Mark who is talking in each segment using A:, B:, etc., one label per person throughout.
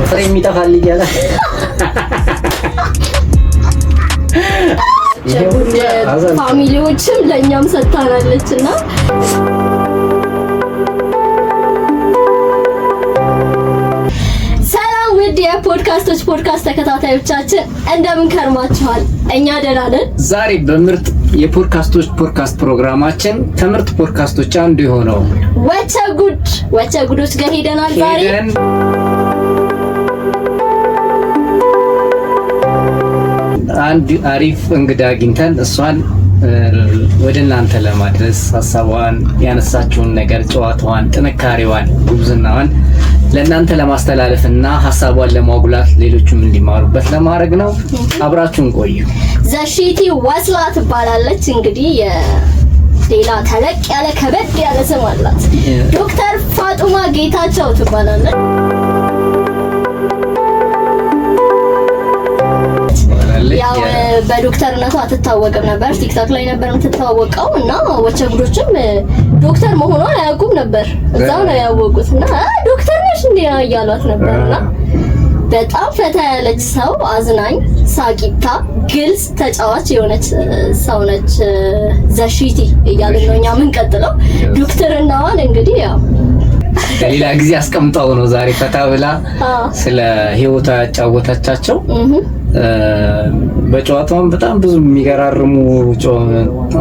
A: ፍሬም ይጠፋል ይያለ
B: ፋሚሊዎችም ለኛም ሰጣናለችና ፖድካስት ተከታታዮቻችን እንደምን ከርማችኋል? እኛ ደህና ነን።
A: ዛሬ በምርጥ ፖድካስት ፕሮግራማችን ከምርጥ ፖድካስቶች አንዱ የሆነው ወቸ ጉዶች ጋር ሄደናል። ዛሬ አንድ አሪፍ እንግዳ አግኝተን እሷን ወደ እናንተ ለማድረስ ሐሳቧን ያነሳችውን ነገር ጨዋታዋን፣ ጥንካሬዋን፣ ጉብዝናዋን ለእናንተ ለማስተላለፍና ሐሳቧን ለማጉላት ሌሎችም እንዲማሩበት ለማድረግ ነው። አብራችሁን ቆዩ።
B: ዘሺቲ ወስላ ትባላለች። እንግዲህ ሌላ ተለቅ ያለ ከበድ ያለ ስም አላት። ዶክተር ፋጡማ ጌታቸው ትባላለች። ያው በዶክተርነቷ አትታወቅም ነበር። ቲክቶክ ላይ ነበር የምትታወቀው እና ወቸ ጉዶችም ዶክተር መሆኗን አያውቁም ነበር። እዛው ነው ያወቁትና ዶክተር ነሽ እንዴ ያሏት ነበርና በጣም ፈታ ያለች ሰው፣ አዝናኝ፣ ሳቂታ፣ ግልጽ፣ ተጫዋች የሆነች ሰው ነች። ዘሺቲ እያልን ነው እኛ የምንቀጥለው። ዶክተርናዋን እንግዲህ ያው
A: ሌላ ጊዜ አስቀምጠው ነው ዛሬ ፈታ ብላ ስለ ህይወቷ ያጫወተቻቸው። በጨዋታውም በጣም ብዙ የሚገራርሙ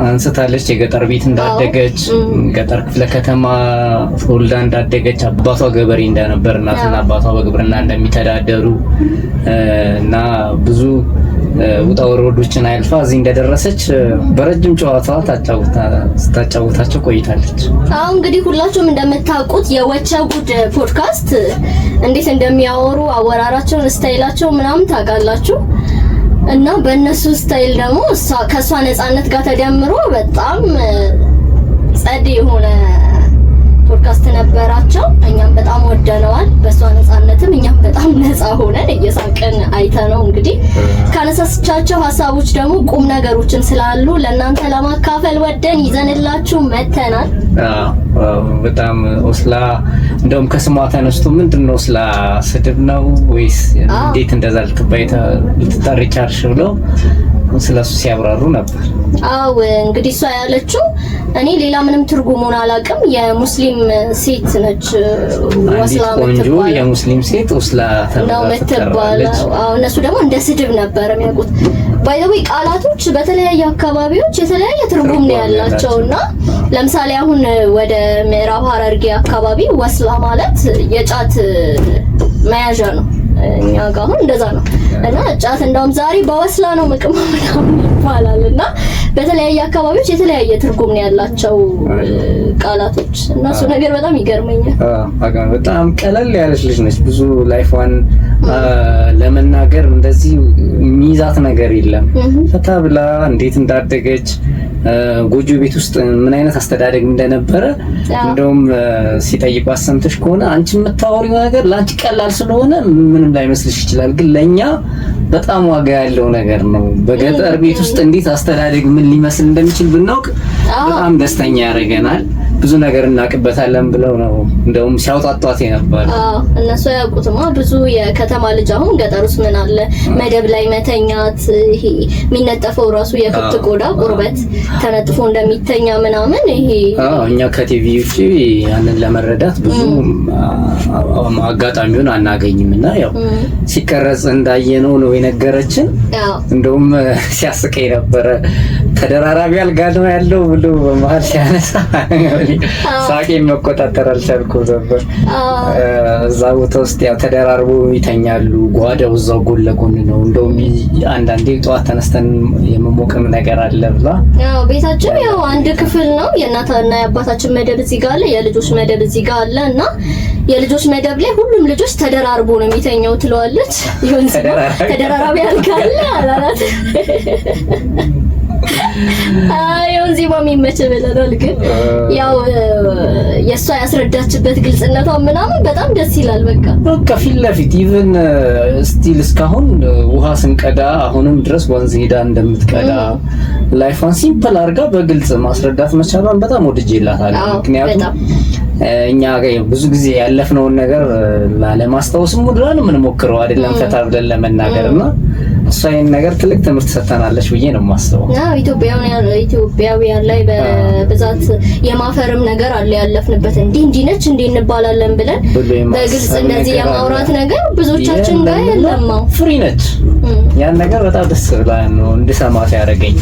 A: አንስታለች። የገጠር ቤት እንዳደገች፣ ገጠር ክፍለ ከተማ ተወልዳ እንዳደገች፣ አባቷ ገበሬ እንደነበር፣ እናትና አባቷ በግብርና እንደሚተዳደሩ እና ብዙ ውጣ ወረዶችን አልፋ እዚህ እንደደረሰች በረጅም ጨዋታ ታጫውታቸው ቆይታለች።
B: አሁን እንግዲህ ሁላችሁም እንደምታውቁት የወቸ ጉድ ፖድካስት እንዴት እንደሚያወሩ አወራራቸውን፣ ስታይላቸው ምናምን ታውቃላችሁ። እና በእነሱ ስታይል ደግሞ ከሷ ነፃነት ጋር ተደምሮ በጣም ጸድ የሆነ ፖድካስት ነበራቸው። እኛም በጣም ወደነዋል። በሷ ነፃነትም እኛም በጣም ነፃ ሆነን እየሳቀን አይተነው እንግዲህ ካነሳስቻቸው ሀሳቦች ደግሞ ቁም ነገሮችን ስላሉ ለእናንተ ለማካፈል ወደን ይዘንላችሁ መተናል።
A: በጣም ኦስላ እንደውም ከስሟ ተነስቶ ምንድነው ኦስላ ስድብ ነው ወይስ እንዴት እንደዛ ልትጠሪ ቻልሽ ብለው ስለሱ ሲያብራሩ ነበር።
B: አው እንግዲህ እሷ ያለችው እኔ ሌላ ምንም ትርጉሙን አላውቅም፣ የሙስሊም ሴት ነች ወስላ
A: የምትባለው የሙስሊም ሴት ወስላ
B: ተባለች። አው እነሱ ደግሞ እንደ ስድብ ነበር የሚያውቁት። ባይዘው ቃላቶች በተለያየ አካባቢዎች የተለያየ ትርጉም ነው ያላቸውና ለምሳሌ አሁን ወደ ምዕራብ ሐረርጌ አካባቢ ወስላ ማለት የጫት መያዣ ነው። እኛ ጋር አሁን እንደዛ ነው እና ጫት እንደውም ዛሬ በወስላ ነው መቅመም ይባላል እና በተለያየ አካባቢዎች የተለያየ ትርጉም ነው ያላቸው ቃላቶች እና እሱ ነገር በጣም ይገርመኛል።
A: በጣም ቀለል ያለች ልጅ ነች። ብዙ ላይፏን ለመናገር እንደዚህ ሚዛት ነገር የለም። ፈታ ብላ እንዴት እንዳደገች ጎጆ ቤት ውስጥ ምን አይነት አስተዳደግ እንደነበረ እንደውም ሲጠይቋት ሰምተሽ ከሆነ አንቺ የምታወሪው ነገር ላንቺ ቀላል ስለሆነ ምንም ላይመስልሽ ይችላል፣ ግን ለኛ በጣም ዋጋ ያለው ነገር ነው። በገጠር ቤት ውስጥ እንዴት አስተዳደግ ምን ሊመስል እንደሚችል ብናውቅ በጣም ደስተኛ ያደርገናል። ብዙ ነገር እናቅበታለን ብለው ነው እንደውም ሲያውጣጧት የነበር።
B: እነሱ ያውቁትማ ብዙ የከተማ ልጅ አሁን ገጠር ውስጥ ምን አለ መደብ ላይ መተኛት፣ ይሄ የሚነጠፈው ራሱ የከብት ቆዳ ቁርበት ተነጥፎ እንደሚተኛ ምናምን ይሄ
A: እኛ ከቲቪ ውጪ ያንን ለመረዳት ብዙ አጋጣሚውን አናገኝምና ያው ሲቀረጽ እንዳየነው ነው የነገረችን። እንደውም ሲያስቀኝ ነበረ። ተደራራቢ አልጋ ነው ያለው ብሎ በመሀል ሲያነሳ ሳቄን መቆጣጠር አልቻልኩም ነበር። እዛ ቦታ ውስጥ ያው ተደራርቦ ይተኛሉ። ጓዳው እዛው ጎን ለጎን ነው። እንደውም አንዳንዴ ጠዋት ተነስተን የመሞቅም ነገር አለ ብላ
B: ያው ቤታችን ያው አንድ ክፍል ነው። የእናታና የአባታችን መደብ እዚህ ጋር አለ፣ የልጆች መደብ እዚህ ጋር አለ እና የልጆች መደብ ላይ ሁሉም ልጆች ተደራርቦ ነው የሚተኛው ትለዋለች። ይሁን ተደራራቢ አልጋ አለ አላላት። አይ እዚህ የሚመች ብለናል። ግን ያው የሷ ያስረዳችበት ግልጽነቷ ምናምን በጣም ደስ ይላል። በቃ
A: ፊት ለፊት ኢቭን ስቲል እስካሁን ውሃ ስንቀዳ አሁንም ድረስ ወንዝ ሄዳ እንደምትቀዳ ላይፏን ሲምፕል አድርጋ በግልጽ ማስረዳት መቻሏን በጣም ወድጄላታለሁ። ምክንያቱም እኛ ብዙ ጊዜ ያለፍነውን ነገር ላለማስታወስም ሙድራን ምን ሞክረው አይደለም ፈታ ብለን ለመናገርና እሷ ይሄን ነገር ትልቅ ትምህርት ሰጥተናለች ብዬ ነው የማስበው። አዎ ኢትዮጵያውያን ላይ በብዛት የማፈርም ነገር አለ። ያለፍንበት እንዲህ ነች እንዲህ እንባላለን ብለን በግልጽ እንደዚህ የማውራት ነገር ብዙዎቻችን ጋር የለም። ፍሪ ነች። ያን ነገር በጣም ደስ ብላኝ ነው እንድሰማት ያደረገኝ።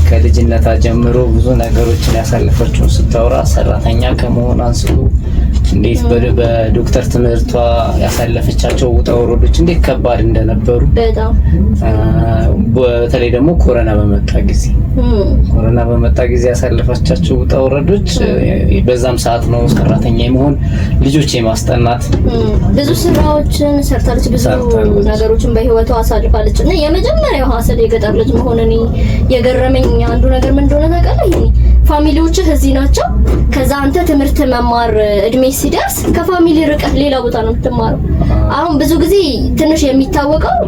A: ከልጅነቷ ጀምሮ ብዙ ነገሮችን ያሳለፈችውን ስታወራ ሰራተኛ ከመሆን አንስቶ እንዴት በዶክተር ትምህርቷ ያሳለፈቻቸው ውጣ ውረዶች እንዴት ከባድ እንደነበሩ በጣም በተለይ ደግሞ ኮሮና በመጣ ጊዜ ያሳለፈቻቸው ውጣ ውረዶች በዛም ሰዓት ነው ሰራተኛ የመሆን ልጆች የማስጠናት
B: ብዙ ስራዎችን ሰርታለች። ብዙ ነገሮችን በህይወቷ አሳልፋለች እና የመጀመሪያው ሀሰል የገጠር ልጅ መሆን እኔ የገረመኝ አንዱ ነገር ምን እንደሆነ ታውቃለህ? ፋሚሊዎችህ እዚህ ናቸው። ከዛ አንተ ትምህርት መማር እድሜ ሲደርስ ከፋሚሊ ርቀህ ሌላ ቦታ ነው የምትማረው። አሁን ብዙ ጊዜ ትንሽ የሚታወቀው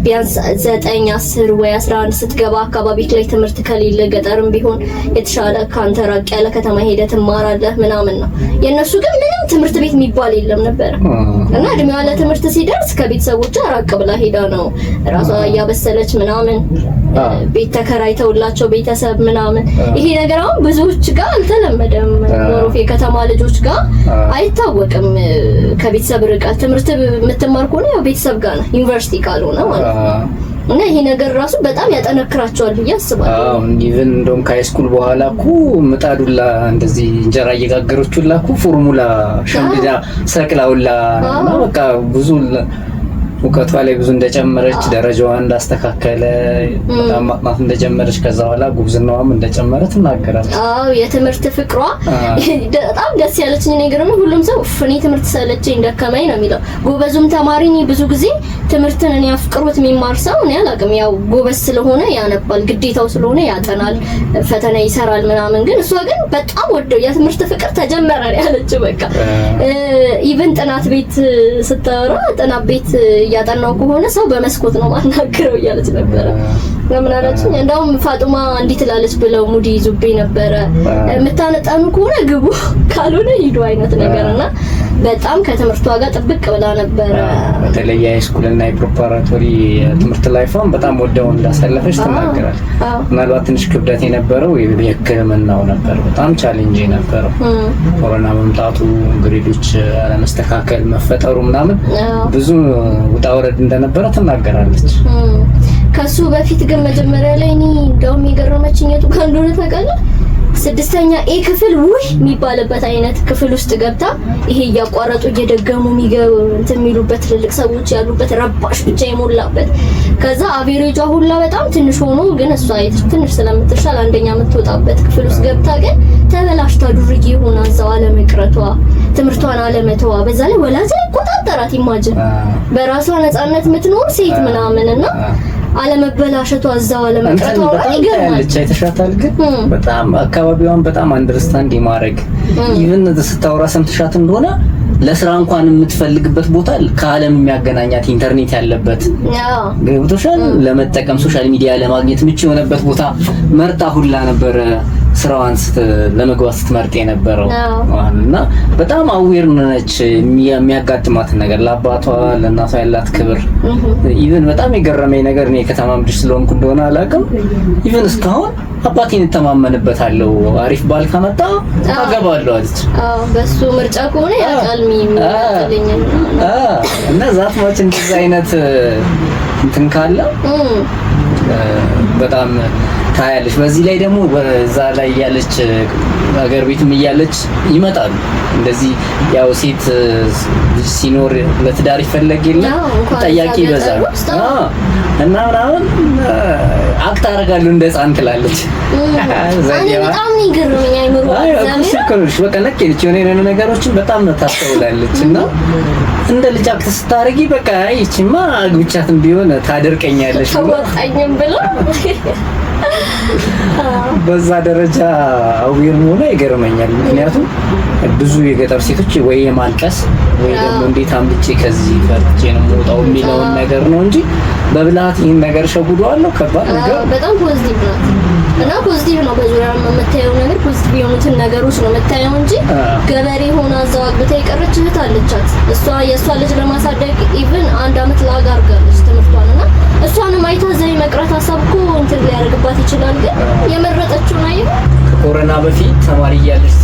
B: ቢያንስ 9 10 ወይ 11 ስትገባ አካባቢ ላይ ትምህርት ከሌለ ገጠርም ቢሆን የተሻለ ካንተ ራቅ ያለ ከተማ ሄደህ ትማራለህ ምናምን ነው። የነሱ ግን ምንም ትምህርት ቤት የሚባል የለም ነበር እና እድሜዋ ለትምህርት ሲደርስ ከቤተሰቦቿ ራቅ ብላ ሄዳ ነው ራሷ እያበሰለች ምናምን ቤት ተከራይተውላቸው ቤተሰብ ምናምን። ይሄ ነገር አሁን ብዙዎች ጋር አልተለመደም። ኖሮፍ የከተማ ልጆች ጋር አይታወቅም። ከቤተሰብ ርቀት ትምህርት የምትማር ከሆነ ያው ቤተሰብ ጋር ነው ዩኒቨርሲቲ ካልሆነ ማለት ነው። እና ይሄ ነገር ራሱ በጣም ያጠነክራቸዋል ብዬ አስባለሁ።
A: አዎ ኢቭን እንደውም ከሃይስኩል በኋላ እኮ ምጣዱላ እንደዚህ እንጀራ እየጋገረችውላ እኮ ፎርሙላ ሸምድዳ ሰቅላውላ እና በቃ ብዙ እውቀቷ ላይ ብዙ እንደጨመረች ደረጃዋን እንዳስተካከለ በጣም ማጥናት እንደጀመረች ከዛ በኋላ ጉብዝናዋም እንደጨመረ ትናገራለች።
B: አዎ የትምህርት ፍቅሯ በጣም ደስ ያለችኝ ነገር ነው። ሁሉም ሰው እኔ ትምህርት ሰለቸኝ ደከመኝ ነው የሚለው። ጎበዙም ተማሪ እኔ ብዙ ጊዜ ትምህርትን እኔ አፍቅሮት የሚማር ሰው እኔ አላውቅም። ያው ጎበዝ ስለሆነ ያነባል፣ ግዴታው ስለሆነ ያጠናል፣ ፈተና ይሰራል ምናምን። ግን እሷ ግን በጣም ወደው የትምህርት ፍቅር ተጀመረ ያለችው በቃ ኢቭን ጥናት ቤት ስታወራ ጥናት ቤት ያጠናው ከሆነ ሰው በመስኮት ነው ማናገረው እያለች ነበረ። ለምን አላችሁ? እንደውም ፋጡማ እንዲህ ትላለች ብለው ሙዲ ይዙብኝ ነበረ። የምታነጣኑ ከሆነ ግቡ ካልሆነ ሂዱ አይነት ነገርና በጣም ከትምህርቷ ጋር ጥብቅ ብላ ነበረ።
A: በተለይ ሃይስኩልና የፕሪፓራቶሪ ትምህርት ላይፏን በጣም ወደው እንዳሳለፈች ትናገራለች። ምናልባት ትንሽ ክብደት የነበረው የሕክምናው ነበር፣ በጣም ቻሌንጅ የነበረው ኮሮና መምጣቱ፣ ግሬዶች አለመስተካከል መፈጠሩ ምናምን ብዙ ውጣ ውረድ እንደነበረ ትናገራለች።
B: ከሱ በፊት ግን መጀመሪያ ላይ እኔ እንደውም የገረመችኝ የቱ ጋር እንደሆነ ታውቃለህ? 6ኛ ኤ ክፍል ውይ የሚባልበት አይነት ክፍል ውስጥ ገብታ ይሄ እያቋረጡ እየደገሙ የሚሉበት ትልልቅ ሰዎች ያሉበት ረባሽ ብቻ የሞላበት ከዛ አቬሬጇ ሁላ በጣም ትንሽ ሆኖ ግን እሷ ትንሽ ስለምትሻል አንደኛ የምትወጣበት ክፍል ውስጥ ገብታ ግን ተበላሽታ ዱርዬ ሆና እዛው አለመቅረቷ ትምህርቷን አለመተዋ በዛ ላይ ወላጅ አይቆጣጠራት። ኢማጂን በራሷ ነፃነት የምትኖር ሴት ምናምንና አለመበላሸቷ እዛው አለመቅረቷ ይገርማል።
A: አይተሻታል ግን በጣም አካባቢዋን በጣም አንደርስታንድ የማድረግ ኢቭን ስታወራ ሰምተሻት እንደሆነ ለስራ እንኳን የምትፈልግበት ቦታ ከዓለም የሚያገናኛት ኢንተርኔት ያለበት ገብቶሻል ለመጠቀም ሶሻል ሚዲያ ለማግኘት ምቹ የሆነበት ቦታ መርጣ ሁላ ነበር ስራዋን ለመግባት ስትመርጥ የነበረው እና በጣም አዌር ነች የሚያጋጥማት ነገር ለአባቷ ለእናቷ ያላት ክብር። ኢቭን በጣም የገረመኝ ነገር እኔ ከተማ ልጅ ስለሆንኩ እንደሆነ አላውቅም ኢቭን እስካሁን አባቴን ተማመንበታለሁ አሪፍ ባል ካመጣ አገባለሁ አለች።
B: በሱ ምርጫ ከሆነ ያቃልሚ የሚያጥልኝ
A: እና ዛት ማች እንደዛ አይነት እንትን ካለ በጣም ታያለች። በዚህ ላይ ደግሞ በዛ ላይ ያለች ሀገር ቤትም እያለች ይመጣሉ እንደዚህ ያው ሴት ልጅ ሲኖር ለትዳር ይፈለግ የለ ጠያቂ ይበዛል እና ምናምን አክት አደርጋለሁ እንደ ህፃን ትላለች።
B: በጣም ይገርመኝ አይምሮ
A: ዘመን በቃ ለከለች የሆነ ነገሮችን በጣም ታስተውላለች እና እንደ ልጅ አክት ስታረጊ በቃ ይቺማ አግብቻትም ቢሆን ታደርቀኛለሽ
B: ተወጣኝም ብሎ
A: በዛ ደረጃ አዊር መሆኑ ይገርመኛል። ምክንያቱም ብዙ የገጠር ሴቶች ወይ የማልቀስ ወይ ደግሞ እንዴት አምልጬ ከዚህ ፈርቼ ነው የምወጣው የሚለውን ነገር ነው እንጂ በብልሃት ይህን ነገር ሸጉዷለሁ። ከባድ ነገር
B: በጣም ፖዚቲቭ ነው እና ፖዚቲቭ ነው። በዙሪያ የምታየው ነገር ፖዚቲቭ የሆኑትን ነገሮች ነው የምታየው እንጂ ገበሬ ሆና እዛው አግብታ የቀረች እህት አለቻት። የእሷ ልጅ ለማሳደግ ኢቭን 1 አመት ላግ አድርጋለች ትምህርቷን እና እሷንም አይታ ዘይ መቅረት ሀሳብ እኮ እንትን ሊያደርግባት ይችላል። ግን የመረጠችውን አየህ።
A: ከኮሮና በፊት ተማሪ እያለች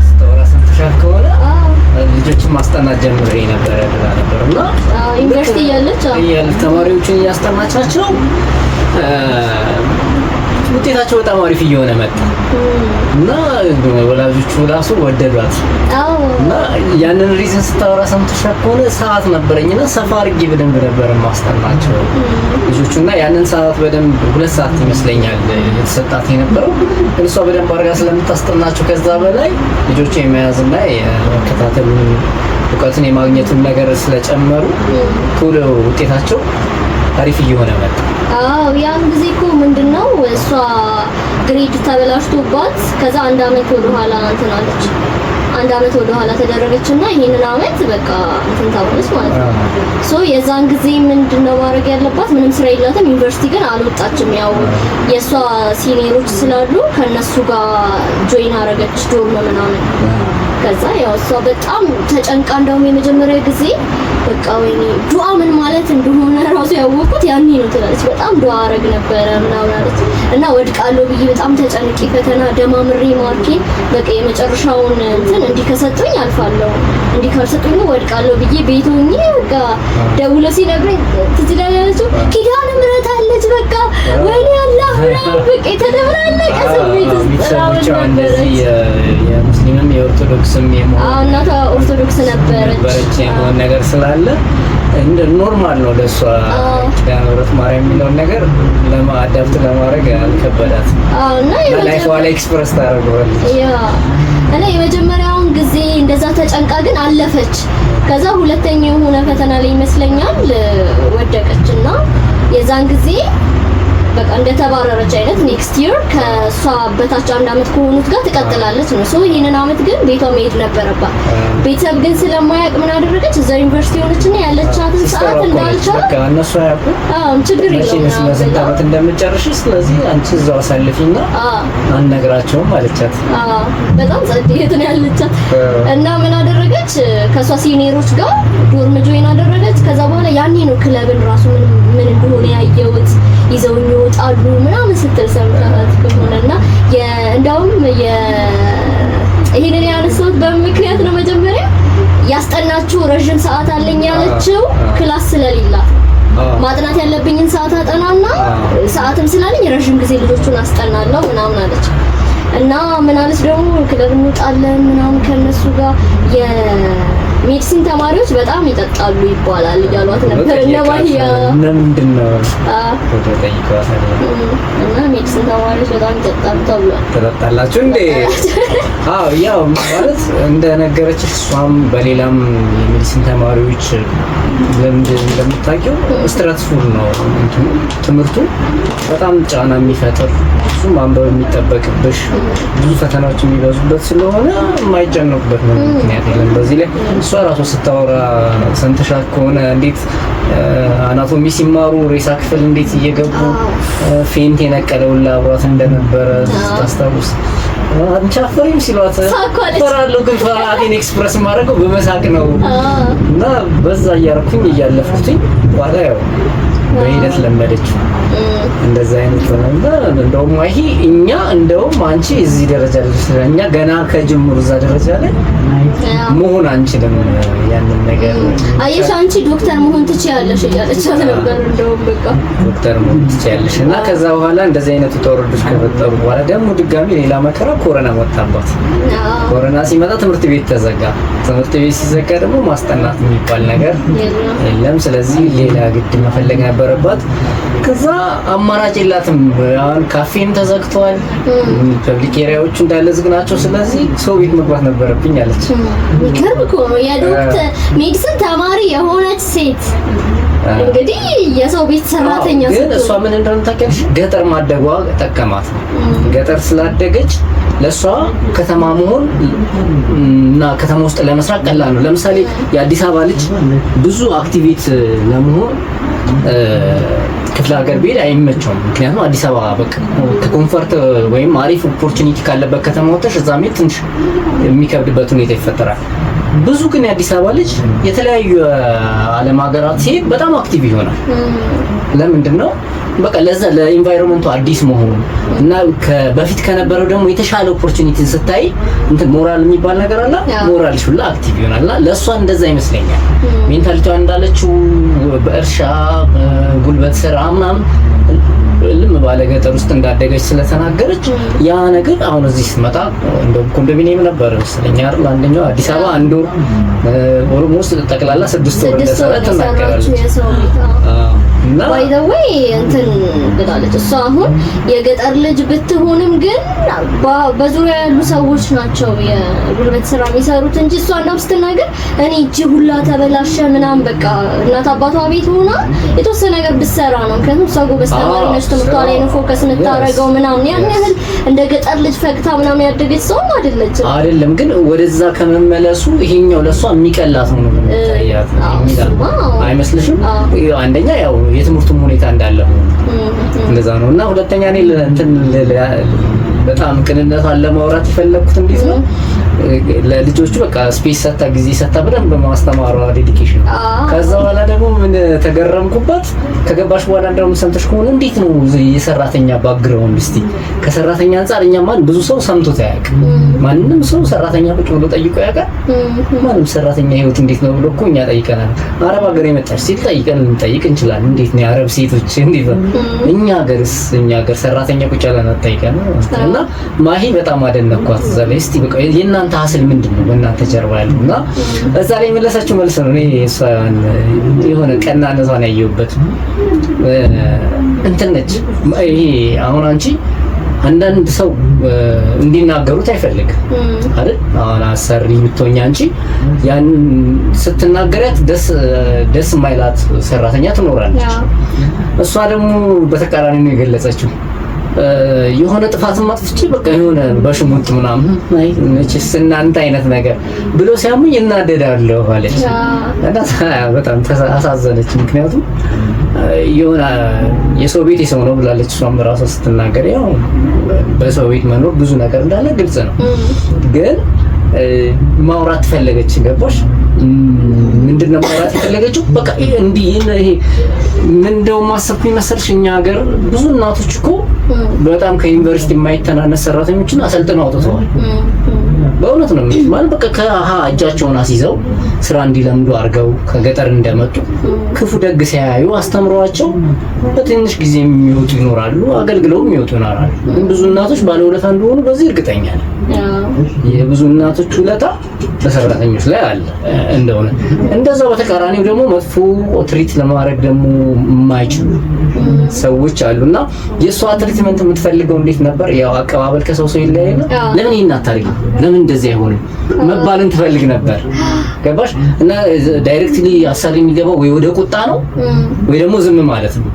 A: ስተወራ ሰምተሻል ከሆነ ልጆችን ማስጠናት ጀምሬ ነበረ ብላ ነበር እና
B: ዩኒቨርሲቲ እያለች
A: ተማሪዎችን እያስጠናቻቸው ውጤታቸው በጣም አሪፍ እየሆነ መጣ እና ወላጆቹ ራሱ ወደዷት እና ያንን ሪዝን ስታወራ ሰምተሻል ከሆነ ሰዓት ነበረኝና ሰፋ አድርጌ በደንብ ነበር ማስጠናቸው ልጆቹና ያንን ሰዓት በደንብ 2 ሰዓት ይመስለኛል የተሰጣት የነበረው እሷ በደንብ አድርጋ ስለምታስጠናቸው ከዛ በላይ ልጆቹ የመያዝና የመከታተሉን እውቀትን የማግኘቱን ነገር ስለጨመሩ ቶሎ ውጤታቸው አሪፍ እየሆነ መጣ።
B: ያን ጊዜ እኮ ምንድነው እሷ ግሬድ ተበላሽቶባት ከዛ 1 አመት ወደ ኋላ እንትን አለች። 1 አመት ወደ ኋላ ተደረገችና ይሄንን አመት በቃ እንትን ታውለች ማለት ነው። የዛን ጊዜ ምንድነው ማድረግ ያለባት? ምንም ስራ የላትም። ዩኒቨርሲቲ ግን አልወጣችም። ያው የሷ ሲኒየሮች ስላሉ ከነሱ ጋር ጆይን አረገች ዶርም ምናምን። ከዛ ያው እሷ በጣም ተጨንቃ እንደውም የመጀመሪያ ጊዜ በቃ ወይኔ ዱዓ ምን ማለት እንደሆነ ራሱ ያወቁት ያኔ ነው ትላለች። በጣም ዱዓ አረግ ነበረ ምናምን አለች እና ወድቃለሁ ብዬ በጣም ተጨንቄ ፈተና ደማምሬ ማርኬ በቃ የመጨረሻውን እንትን እንዲከሰጡኝ አልፋለሁ እንዲከሰጡኝ ወድቃለሁ ብዬ ቤት ሆኜ በቃ ደውሎ ሲነግረኝ ትዝ ይላለችው ኪዳነ ምህረት አለች በቃ ወይኔ አላህ ምናምን በቃ የተደብራለቀ ስሜት
A: ብቻ እንደዚህ የሙስሊምም የኦርቶዶክስም
B: እናቷ ኦርቶዶክስ ነበረች
A: የሆነ ነገር ስላለ እንደ ኖርማል ነው ለሷ ኪዳነ ምህረት ማርያም የሚለውን ነገር ለማዳፕት ለማድረግ አልከበዳት እና ላይፍ ዋላ ኤክስፕረስ ታደርገዋለች።
B: እና የመጀመሪያውን ጊዜ እንደዛ ተጨንቃ ግን አለፈች። ከዛ ሁለተኛው የሆነ ፈተና ላይ ይመስለኛል ወደቀችና የዛን ጊዜ በቃ እንደተባረረች አይነት ኔክስት ይር ከሷ በታች 1 አመት ከሆኑት ጋር ትቀጥላለች ነው። ይሄንን አመት ግን ቤቷ መሄድ ነበረባት። ቤተሰብ ግን ስለማያውቅ ምን አደረገች? እዛ ዩኒቨርሲቲ ሆነችና ያለቻትን ሰዓት እንዳልቻለ
A: በቃ እነሱ ያውቁ
B: ችግር የለውም
A: ስንት አመት እንደምትጨርሽ ስለዚህ አንቺ እዛው አሳልፊና አንነግራቸውም አለቻት።
B: በጣም ጸዴት ነው ያለቻት እና ምን አደረገች? ከሷ ሲኒየሮች ጋር ዶርም ጆይን አደረገች። ከዛ በኋላ ያኔ ነው ክለብን ራሱ ምን እንደሆነ ያየሁት ይዘውኝ ይወጣሉ ምናምን ስትል ሰምተሃት ከሆነና እንደውም ይሄንን ያነሳሁት በምክንያት ነው። መጀመሪያ ያስጠናችው ረጅም ሰዓት አለኝ ያለችው ክላስ ስለሌላት ማጥናት ያለብኝን ሰዓት አጠናና ሰዓትም ስላለኝ ረጅም ጊዜ ልጆቹን አስጠናለሁ ምናምን አለች እና ምን አለች ደግሞ ክለብ እንወጣለን ምናምን ከነሱ ጋር ሜዲሲን ተማሪዎች በጣም ይጠጣሉ ይባላል እያሏት ነበር። እና ባሂያ
A: ምንድን ነው ወደ ጠይቀዋት
B: እና ሜዲሲን ተማሪዎች በጣም ይጠጣሉ ተብሏል።
A: ትጠጣላችሁ እንዴ? አዎ ያው ማለት እንደነገረችሽ እሷም በሌላም የሜዲሲን ተማሪዎች እንደምታውቂው ስትረስፉል ነው ትምህርቱ በጣም ጫና የሚፈጥር እሱ ማንበብ የሚጠበቅብሽ ብዙ ፈተናዎች የሚበዙበት ስለሆነ የማይጨነቁበት ነው ምክንያት የለም። በዚህ ላይ እሷ ራሱ ስታወራ ሰምተሻት ከሆነ እንዴት አናቶሚ ሲማሩ ሬሳ ክፍል እንዴት እየገቡ ፌንት የነቀለውላ አብሯት እንደነበረ ታስታውስ። አንቺ አፈሪም ሲሏት ፈራለሁ ግን ፍርሃቴን ኤክስፕረስ ማድረገው በመሳቅ ነው እና በዛ እያደረኩኝ እያለፍኩትኝ በኋላ ያው በሂደት ለመደችው። እንደዛ አይነት ነገር እንደውም ይሄ እኛ እንደውም አንቺ እዚህ ደረጃ እኛ ገና ከጅምሩ እዛ ደረጃ ላይ መሆን አንችልም። ያንን ነገር
B: አየሽ አንቺ ዶክተር መሆን ትችያለሽ እያለቻት ነበር። እንደውም በቃ
A: ዶክተር መሆን ትችያለሽ እና ከዛ በኋላ እንደዚህ አይነት ተወርዶች ከፈጠሩ በኋላ ደግሞ ድጋሚ ሌላ መከራ ኮሮና መጣባት። ኮሮና ሲመጣ ትምህርት ቤት ተዘጋ። ትምህርት ቤት ሲዘጋ ደግሞ ማስጠናት የሚባል ነገር የለም። ስለዚህ ሌላ ግድ መፈለግ ነበረባት። ከዛ አማራጭ የላትም። አሁን ካፌም ተዘግቷል፣ ፐብሊክ ኤሪያዎቹ እንዳለ ዝግ ናቸው። ስለዚህ ሰው ቤት መግባት ነበረብኝ አለች።
B: ይገርም እኮ ነው የዶክተር ሜዲሲን ተማሪ የሆነች ሴት እንግዲህ የሰው ቤት ሰራተኛ
A: ግን እሷ ምን እንደሆነ ታውቂያለሽ? ገጠር ማደጓ ጠቀማት። ገጠር ስላደገች ለሷ ከተማ መሆን እና ከተማ ውስጥ ለመስራት ቀላል ነው። ለምሳሌ የአዲስ አበባ ልጅ ብዙ አክቲቪቲ ለመሆን ክፍለ ሀገር ቢሄድ አይመቸውም። ምክንያቱም አዲስ አበባ በቃ ከኮምፎርት ወይም አሪፍ ኦፖርቹኒቲ ካለበት ከተማ ወጥተሽ እዛ ሜት ትንሽ የሚከብድበት ሁኔታ ይፈጠራል። ብዙ ግን የአዲስ አበባ ልጅ የተለያዩ ዓለም ሀገራት ሲሄድ በጣም አክቲቭ ይሆናል። ለምንድን ነው? በቃ ለዛ ለኢንቫይሮንመንቱ አዲስ መሆኑ እና በፊት ከነበረው ደግሞ የተሻለ ኦፖርቹኒቲ ስታይ እንትን ሞራል የሚባል ነገር አለ። ሞራልሽ ሁላ አክቲቭ ይሆናልና ለሷ እንደዛ ይመስለኛል። ሜንታሊቲዋ እንዳለችው በእርሻ ጉልበት ስራ ምናምን ልም ባለ ገጠር ውስጥ እንዳደገች ስለተናገረች ያ ነገር አሁን እዚህ ስትመጣ እንደውም ኮንዶሚኒየም ነበር መሰለኝ አይደል? አንደኛው አዲስ አበባ አንድ ወር ኦልሞስት ጠቅላላ 6 ወር እንደሰራ ተናገራለች። እና
B: ባይ ዘ ዌይ እንትን ብላለች እሷ አሁን የገጠር ልጅ ብትሆንም ግን በዙሪያ ያሉ ሰዎች ናቸው የጉልበት ስራ የሚሰሩት እንጂ እሷ እንደው ስትናገር እኔ እጅ ሁላ ተበላሸ ምናምን በቃ እናት አባቷ ቤት ሆና የተወሰነ ነገር ብትሰራ ነው። ምክንያቱም እሷ ጎበዝ ተማሪ ነች፣ ትምህርቷ ላይ ነው ፎከስ የምታደርገው ምናምን። ያን ያህል እንደ ገጠር ልጅ ፈግታ ምናምን ያደገች ሰው አይደለም። ግን ወደዛ ከመመለሱ ይሄኛው ለሷ የሚቀላት ነው ታያት አይመስልሽም? አንደኛ ያው የትምህርቱም ሁኔታ እንዳለ እንደዛ ነው። እና ሁለተኛ እኔ እንትን በጣም ቅንነቷን ለማውራት የፈለኩት እንዴት ነው ለልጆቹ በቃ ስፔስ ሰጣ ጊዜ ሰጣ በደንብ ማስተማሯ ዴዲኬሽን። ከዛ በኋላ ደግሞ ምን ተገረምኩባት ከገባሽ በኋላ እንደውም ሰምተሽ ከሆነ እንዴት ነው የሰራተኛ ባክግራውንድ እስቲ ከሰራተኛ አንፃር እኛ ማን ብዙ ሰው ሰምቶት አያውቅም። ማንንም ሰው ሰራተኛ ቁጭ ብሎ ጠይቆ ያውቃል? ማንም ሰራተኛ ህይወት እንዴት ነው ብሎ እኮ እኛ ጠይቀናል። አረብ ሀገር የመጣች ሴት ጠይቀን ልንጠይቅ እንችላለን። እንዴት ነው የአረብ ሴቶች እንዴት ነው? እኛ ሀገር ሰራተኛ ቁጭ ያለን አጠይቀን እና ማሂ በጣም አደነኳት። እዛ ላይ እስቲ በቃ የእናንተ ሀስል ምንድነው በእናንተ ጀርባ ያለው? እና እዛ ላይ መለሳችሁ መልስ ነው። እኔ እሷን የሆነ ቀናነቷን ያየሁበት እንትን ነች። ይሄ አሁን አንቺ አንዳንድ ሰው እንዲናገሩት አይፈልግም አይደል? አሁን አሰሪ ብትሆኛ አንቺ ያን ስትናገሪያት ደስ የማይላት ሰራተኛ ትኖራለች። እሷ ደግሞ በተቃራኒ ነው የገለጸችው። የሆነ ጥፋት ማጥፍቼ በቃ የሆነ በሽሙጥ ምናምን አይ ነችስ እናንተ አይነት ነገር ብሎ ሲያሙኝ እናደዳለሁ አለች። እና በጣም አሳዘነች። ምክንያቱም የሆነ የሰው ቤት የሰው ነው ብላለች። እሷም ራሷ ስትናገር ያው በሰው ቤት መኖር ብዙ ነገር እንዳለ ግልጽ ነው። ግን ማውራት ፈለገች። ገባሽ? ምንድነው ማውራት የፈለገችው? በቃ እንዲህ ይሄ ምን እንደው ማሰብኩኝ መሰልሽ እኛ ሀገር ብዙ እናቶች እኮ በጣም ከዩኒቨርሲቲ የማይተናነስ ሰራተኞችን አሰልጥነው አውጥተዋል። በእውነት ነው ማለት በቃ እጃቸውን አስይዘው ስራ እንዲለምዱ አድርገው ከገጠር እንደመጡ ክፉ ደግ ሲያዩ አስተምሯቸው በትንሽ ጊዜ የሚወጡ ይኖራሉ፣ አገልግለው የሚወጡ ይኖራሉ። ግን ብዙ እናቶች ባለውለታ እንደሆኑ በዚህ እርግጠኛ ነኝ። የብዙ እናቶች ውለታ በሰራተኞች ላይ አለ እንደሆነ። እንደዛው በተቃራኒው ደግሞ መጥፎ ትሪት ለማድረግ ደግሞ የማይችሉ ሰዎች አሉና የሷ ትሪትመንት የምትፈልገው እንዴት ነበር? ያው አቀባበል ከሰው ሰው ይለያያል። ለምን ይሄን አታርጊ፣ ለምን እንደዚህ አይሆንም መባልን ትፈልግ ነበር። ገባሽ? እና ዳይሬክትሊ አሳሪ የሚገባው ወይ ወደ ቁጣ ነው ወይ ደግሞ ዝም ማለት ነው።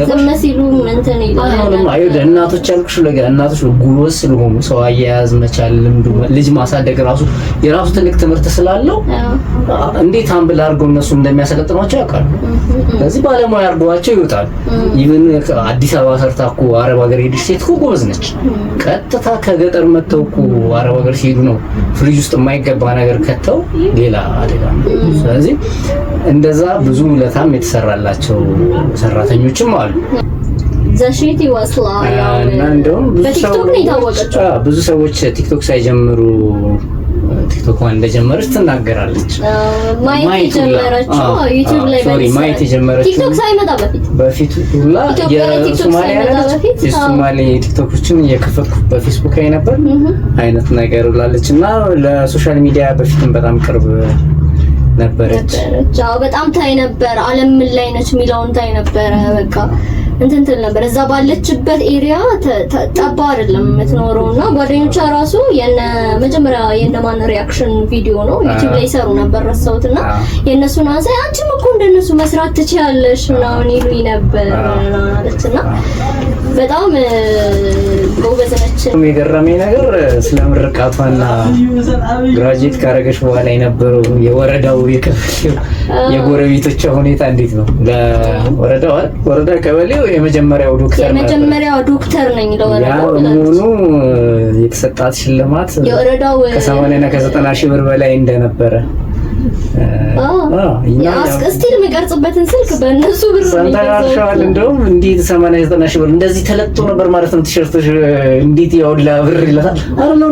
B: ዝም ሲሉ እንትን ይላል።
A: አሁንም አይወደ እናቶች ያልኩሽ ነገር እናቶች ጉልበት ስለሆኑ ሰው አያያዝ መቻል ልምዱ ልጅ ማሳደግ የራሱ ትልቅ ትምህርት ስላለው እንዴት አምብል አድርገው እነሱ እንደሚያሰለጥኗቸው ያውቃሉ። ስለዚህ ባለሙያ አድርገዋቸው ይወጣሉ። ኢቭን አዲስ አበባ ሰርታ እኮ አረብ ሀገር ሄደች ሴት እኮ ጎበዝ ነች። ቀጥታ ከገጠር መተው እኮ አረብ ሀገር ሲሄዱ ነው ፍሪጅ ውስጥ የማይገባ ነገር ከተው ሌላ አደጋ ነው። ስለዚህ እንደዛ ብዙ ውለታም የተሰራላቸው ሰራተኞችም አሉ።
B: ዘሺቲ ወስላ
A: እና እንደውም ብዙ ሰዎች ቲክቶክ ሳይጀምሩ ቲክቶክ እንደጀመረች ትናገራለች።
B: ማየት ጀመረችው ዩቲዩብ ላይ
A: ማየት የጀመረችው
B: ቲክቶክ ሳይመጣ በፊት
A: ሁላ የሶማሌ ቲክቶኮችን እየከፈትኩ በፌስቡክ ላይ ነበር አይነት ነገር ብላለች። እና ለሶሻል ሚዲያ በፊትም በጣም ቅርብ ነበረች።
B: አዎ በጣም ታይ ነበር። ዓለም ምን ላይ ነች የሚለውን ታይ ነበር። በቃ እንትን ትል ነበር። እዛ ባለችበት ኤሪያ ጠባ አይደለም የምትኖረውና ጓደኞቿ ራሱ መጀመሪያ የነማን ሪአክሽን ቪዲዮ ነው ዩቲዩብ ላይ ሰሩ ነበር ረሳሁትና የነሱን አንሳ አንቺም እኮ እንደነሱ መስራት ትችያለሽ ምናምን ይሉኝ ነበር አለችና በጣም ጎበዝ ነች።
A: የገረመኝ ነገር ስለ ምርቃቷና ግራጁዌት ካረገች በኋላ የነበረው የወረዳው የጎረቤቶቿ ሁኔታ እንዴት ነው? ወረዳ ቀበሌው የመጀመሪያው ዶክተር ነኝ ለወረዳው ለሙሉ የተሰጣት ሽልማት የወረዳው ከ80 እና ከ90 ሺህ ብር በላይ እንደነበረ
B: ስቲል የሚቀርጽበትን ስልክ በእነሱ ብር
A: ሰንታሻል። እንደውም እንዴት 80-90 ሺህ ብር እንደዚህ ተለጥቶ ነበር ማለት ነው። ቲሸርቶች እንዴት ያውላ ብር ይላል። አረ ኖ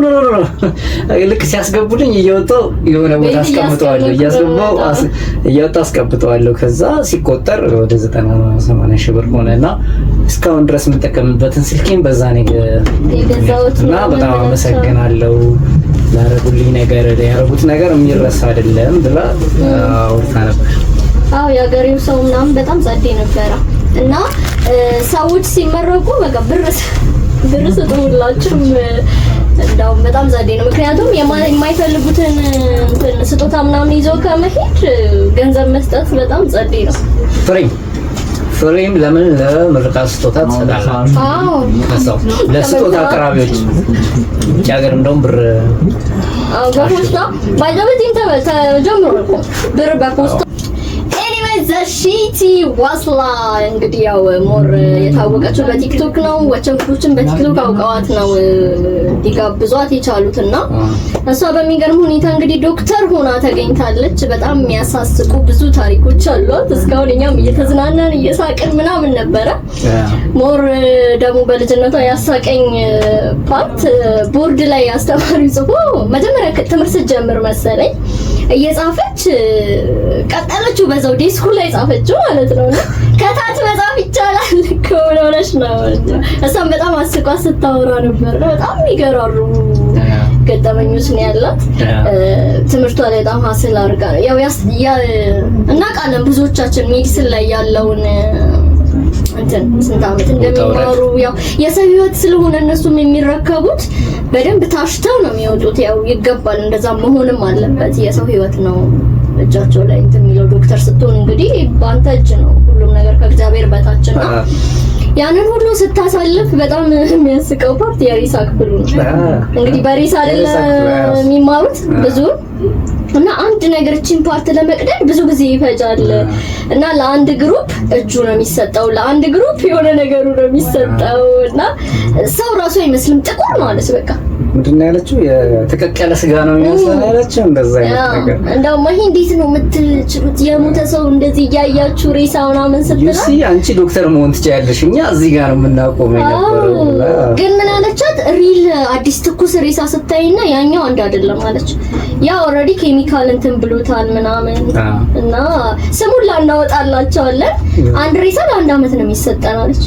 A: ልክ ሲያስገቡልኝ እየወጣው የሆነ ቦታ አስቀምጠዋለሁ እያወጣው አስቀምጠዋለሁ። ከዛ ሲቆጠር ወደ 90-80 ሺህ ብር ሆነና እስካሁን ድረስ የምጠቀምበትን ስልኬን በዛ ነው እና በጣም አመሰግናለሁ። ላረጉልኝ ነገር ያረጉት ነገር የሚረሳ አይደለም ብላ አውርታ ነበር።
B: አዎ የሀገሬው ሰው ምናምን በጣም ጸዴ ነበረ እና ሰዎች ሲመረቁ በቃ ብር ስጡላችሁ እንደውም በጣም ጸዴ ነው። ምክንያቱም የማይፈልጉትን ስጦታ ምናምን ይዞ ከመሄድ ገንዘብ መስጠት በጣም ጸዴ ነው።
A: ፍሬም ለምን ለምርቃት ስጦታ ትሰጣለህ? ለስጦታ አቅራቢዎች ውጭ ሀገር እንደውም ብር
B: በፖስታ ባይዘበቲም ተጀምሮ ብር በፖስታ ዘሺቲ ዋስላ እንግዲህ ያው ሞር የታወቀችው በቲክቶክ ነው። ወቸንኩችን በቲክቶክ አውቀዋት ነው ሊጋብዟት የቻሉትና እሷ በሚገርም ሁኔታ እንግዲህ ዶክተር ሆና ተገኝታለች። በጣም የሚያሳስቁ ብዙ ታሪኮች አሏት። እስካሁን እኛም እየተዝናናን እየሳቅን ምናምን ነበረ። ሞር ደግሞ በልጅነቷ ያሳቀኝ ፓርት ቦርድ ላይ አስተማሪው ጽፎ መጀመሪያ ትምህርት ስትጀምር መሰለኝ እየጻፈች ቀጠለችው በዛው ዲስኩ ላይ ጻፈችው ማለት ነው። ከታች መጻፍ ይቻላል ከሆነሽ ነው። እሷም በጣም አስቋ ስታወራ ነበር። በጣም ይገራሩ ገጠመኞች ነው ያላት። ትምህርቷ ላይ በጣም ሀስል አድርጋ ያው እናውቃለን ብዙዎቻችን ሜዲሲን ላይ ያለውን ስንት ዓመት እንደሚማሩ ያው የሰው ህይወት ስለሆነ እነሱም የሚረከቡት በደንብ ታሽተው ነው የሚወጡት። ያው ይገባል እንደዛ መሆንም አለበት። የሰው ህይወት ነው እጃቸው ላይ የሚለው። ዶክተር ስትሆን እንግዲህ በአንተ እጅ ነው ሁሉም ነገር ከእግዚአብሔር በታች ነው። ያንን ሁሉ ስታሳልፍ በጣም የሚያስቀው ፓርት የሪሳ ክፍሉ ነው። እንግዲህ በሪሳ አይደለ የሚማሩት ብዙ እና አንድ ነገር እቺን ፓርት ለመቅደድ ብዙ ጊዜ ይፈጃል እና ለአንድ ግሩፕ እጁ ነው የሚሰጠው፣ ለአንድ ግሩፕ የሆነ ነገሩ ነው የሚሰጠው እና ሰው ራሱ አይመስልም ጥቁር ማለት በቃ
A: ምንድነው ያለችው የተቀቀለ ስጋ ነው የሚመስለው ያለችው እንደዛ አይነት ነገር።
B: እንደውም ይሄ እንዴት ነው የምትችሉት የሞተ ሰው እንደዚህ እያያችሁ ሬሳውን አመን ስትላ
A: አንቺ ዶክተር መሆን ትችያለሽ እኛ እዚህ ጋር ነው የምናቆመው የነበረው።
B: ግን ምን አለቻት ሪል አዲስ ትኩስ ሬሳ ስታይና ያኛው አንድ አይደለም አለች። ያ ኦልሬዲ ኬሚካል እንትን ብሎታል ምናምን እና ስሙን ላናወጣላቸዋለን። አንድ ሬሳ ለአንድ አመት ነው የሚሰጠን አለች።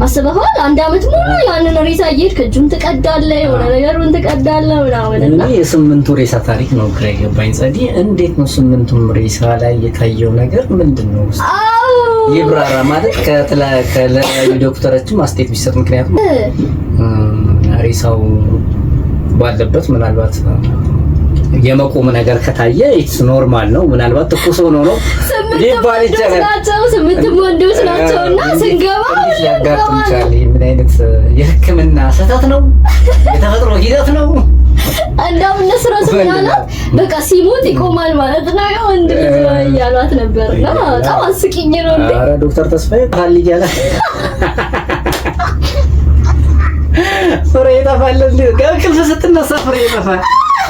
B: አስበሃል? አንድ አመት ሙሉ ያንን ሬሳ እየሄድክ እጁን ትቀዳለህ፣ የሆነ ነገሩን ትቀዳለህ ምናምን እና
A: የስምንቱ ሬሳ ታሪክ ነው ግራ የገባኝ። ጸዲ እንዴት ነው ስምንቱም ሬሳ ላይ የታየው ነገር ምንድነው? ይብራራ ማለት ከተለያዩ ዶክተሮችም አስተያየት ቢሰጥ፣ ምክንያቱም ሬሳው ባለበት ምናልባት የመቆም ነገር ከታየ ኢትስ ኖርማል ነው። ምናልባት ትኩስ ሆኖ ነው ሊባል ይችላል።
B: ስምንቱም ወንዶች ናቸውና ስንገባ
A: ያጋጥምቻል። ምን አይነት የሕክምና ስህተት ነው? የተፈጥሮ ሂደት ነው?
B: እንደውም እነሱ ራሱ ምናልባት በቃ ሲሞት ይቆማል ማለት ነው ወንድ ልጅ ያሏት ነበርና በጣም አስቂኝ ነው እንዴ!
A: ኧረ ዶክተር ተስፋዬ ታልይ ያለ ፍሬ ይጠፋል እንዴ? ከእንቅልፍ ስትነሳ ፍሬ ይጠፋል።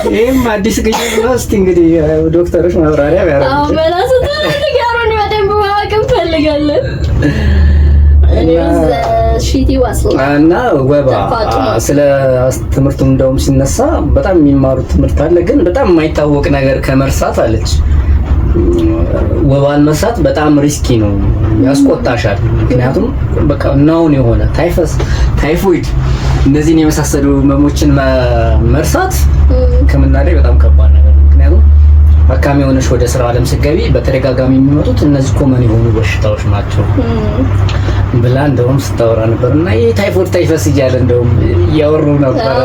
A: ይሄም አዲስ ግኝት ነው። እስቲ እንግዲህ ዶክተሮች ማብራሪያ ያደርጋሉ።
B: አዎ በላሱ ተነጋሩን በደንብ ማወቅ እንፈልጋለን።
A: እና ወባ ስለ ትምህርቱ እንደውም ሲነሳ በጣም የሚማሩት ትምህርት አለ፣ ግን በጣም የማይታወቅ ነገር ከመርሳት አለች። ወባን መርሳት በጣም ሪስኪ ነው፣ ያስቆጣሻል። ምክንያቱም በቃ ናውን የሆነ ታይፈስ፣ ታይፎይድ እነዚህን የመሳሰሉ ህመሞችን መርሳት ሕክምና ላይ በጣም ከባድ ነገር ነው። ምክንያቱም አካሚ ሆነሽ ወደ ስራ ዓለም ስትገቢ በተደጋጋሚ የሚመጡት እነዚህ ኮመን የሆኑ በሽታዎች ናቸው ብላ እንደውም ስታወራ ነበርና ይሄ ታይፎይድ ታይፈስ እያለ እንደውም እያወሩ ነበር።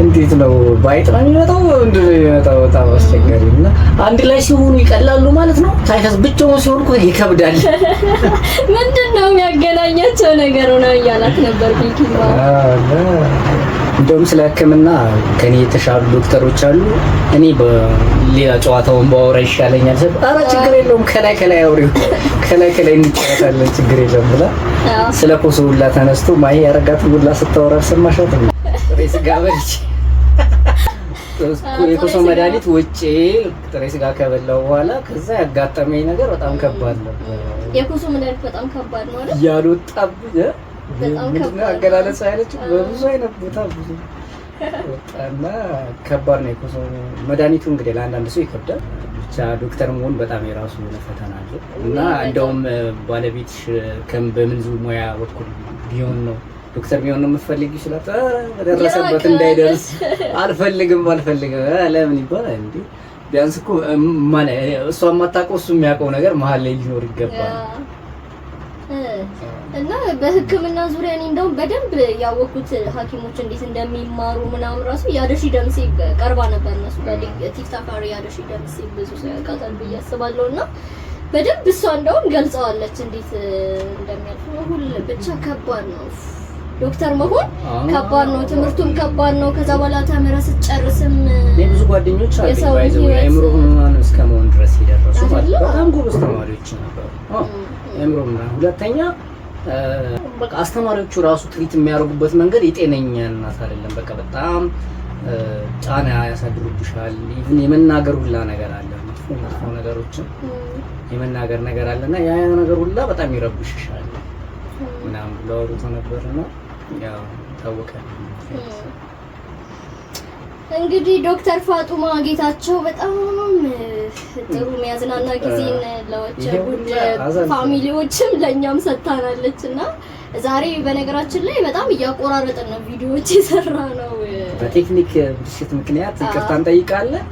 A: እንዴት ነው ባይጥ ነው የሚመጣው? እንዴት ነው የሚመጣው? በጣም አስቸጋሪ እና አንድ ላይ ሲሆኑ ይቀላሉ ማለት ነው። ታይፈስ ብቻውን ሲሆን እኮ ይከብዳል።
B: ምንድነው የሚያገናኛቸው ነገር ነው እያላት ነበር ቢኪማ።
A: እንደውም ስለ ሕክምና ከኔ የተሻሉ ዶክተሮች አሉ። እኔ በሌላ ጨዋታውን ባወራ ይሻለኛል። ኧረ ችግር የለውም ከላይ አውሪው ከላይ እንጨረሳለን ችግር የለም ብላ ስለ ኮሶ ሁላ ተነስቶ ማይ ያረጋት ሁላ ስታወራ ሰማሻት ነው። ጥሬ ስጋ በልቼ የኮሶ መድኃኒት ውጪ ጥሬ ስጋ ከበላው በኋላ ከዛ ያጋጠመኝ ነገር በጣም ከባድ ነበር።
B: የኮሶ መድኃኒት በጣም ከባድ ነው አይደል?
A: ያልወጣብኝ በጣም ከባድ አገላለጽ አይለች በብዙ አይነት ቦታ ብዙ ወጣና ከባድ ነው የኮሶ መድኃኒቱ። እንግዲህ ለአንዳንድ ሰው ይከብዳል። ብቻ ዶክተር መሆን በጣም የራሱ ፈተና አለው እና እንደውም ባለቤትሽ በምን ሙያ በኩል ቢሆን ነው ዶክተር ቢሆን ነው የምትፈልጊው? ይችላል ደረሰበት እንዳይደርስ አልፈልግም ለምን ይባላል እንዴ? ቢያንስ እኮ እሷ የማታውቀው እሱ የሚያውቀው ነገር መሀል ላይ ሊኖር ይገባል።
B: እና በሕክምና ዙሪያ እኔ እንደውም በደንብ ያወቁት ሐኪሞች እንዴት እንደሚማሩ ምናምን ራሱ ያደሺ ደምሴ ቀርባ ነበር። እነሱ በቲክታክ ያደሺ ደምሴ ብዙ ሰው ያውቃታል ብዬ አስባለሁ። እና በደንብ እሷ እንደውም ገልጸዋለች እንዴት እንደሚያልፉ። ሁሉ ብቻ ከባድ ነው ዶክተር መሆን ከባድ ነው። ትምህርቱም ከባድ ነው። ከዛ በኋላ ተምረህ ስትጨርስም
A: ብዙ ጓደኞች አሉ ባይዘው የአእምሮ ህሙማን እስከመሆን ድረስ ይደርሱ ማለት በጣም ጎበዝ ተማሪዎች ነበሩ። አእምሮ ምናምን ሁለተኛ በቃ አስተማሪዎቹ ራሱ ትሪት የሚያደርጉበት መንገድ የጤነኛነት አይደለም። በቃ በጣም ጫና ያሳድሩብሻል። ኢቭን የመናገር ሁላ ነገር አለ። መጥፎ ነገሮችን የመናገር ነገር አለና ያ ነገር ሁላ በጣም ይረብሽሻል ምናምን ብለው አውርቶ ነበርና ያው ታወቀ።
B: እንግዲህ ዶክተር ፋጡማ ጌታቸው በጣም ጥሩ የሚያዝናና ጊዜን ለወቸጉድ ፋሚሊዎችም ለኛም ሰጥታናለችና ዛሬ በነገራችን ላይ በጣም እያቆራረጥን ነው ቪዲዮዎች የሰራ ነው።
A: በቴክኒክ ብልሽት ምክንያት ይቅርታ እንጠይቃለን።